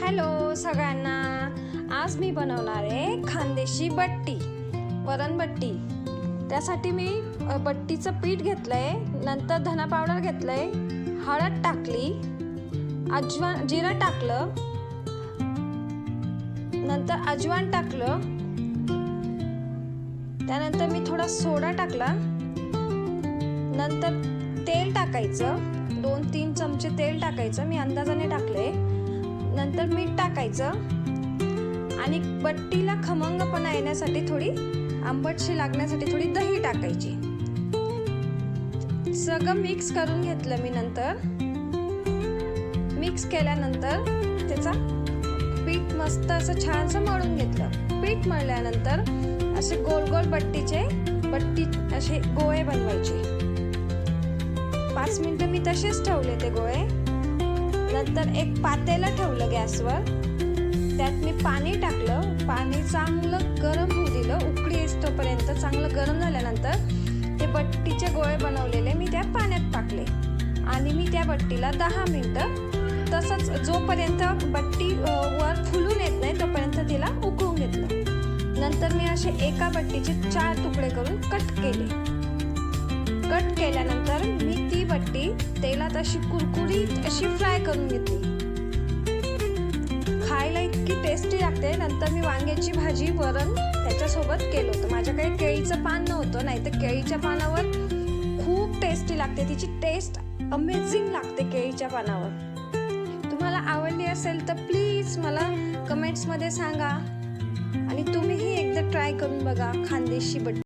Hello सगळ्यांना, आज मी बनवणार आहे खानदेशी बट्टी, वरण बट्टी। त्यासाठी मी बट्टीचं पीठ घेतलंय, नंतर धना पावडर घेतलंय, हळद टाकली, जिरा टाकलं, नंतर अजवान टाकलं, त्यानंतर मी थोडा सोडा टाकला, नंतर तेल टाकायचं, 2-3 चमचे तेल टाकायचं, मी अंदाजाने टाकले, नंतर मीठ टाकायचं आणि बट्टीला खमंगपणा येण्यासाठी थोडी आंबटशी लागण्यासाठी थोडी दही टाकायची। सगळं मिक्स करून घेतलं मी। नंतर मिक्स केल्यानंतर त्याचा पीठ मस्त असं छानसं मळून घेतलं। पीठ मळल्यानंतर असे गोल गोल बट्टी असे गोळे बनवायचे। 5 मिनिटं मी तसेच ठेवले ते गोळे। नंतर एक पातेलं ठेवलं गॅसवर, त्यात मी पाणी टाकलं, पाणी चांगलं गरम होऊ दिलं, उकळी येईपर्यंत चांगलं गरम झाल्यानंतर ते बट्टीचे गोळे बनवलेले मी त्या पाण्यात टाकले आणि मी त्या बट्टीला 10 मिनिटं तसंच जोपर्यंत बट्टी वर फुलून येत नाही तोपर्यंत तिला उकळून घेतलं। नंतर मी असे एका बट्टीचे 4 तुकडे करून कट केले। कट केल्यानंतर मी ती बट्टी तेलात अशी कुरकुरीत अशी फ्राय करून घेतली। खायला इतकी टेस्टी लागते। नंतर मी वांग्याची भाजी वरण त्याच्यासोबत केलं होतं। माझ्याकडे केळीचं पान नव्हतं, नाही तर केळीच्या पानावर खूप टेस्टी लागते, तिची टेस्ट अमेझिंग लागते केळीच्या पानावर। तुम्हाला आवडली असेल तर प्लीज मला कमेंट्समध्ये सांगा आणि तुम्हीही एकदा ट्राय करून बघा खानदेशी बट्टी।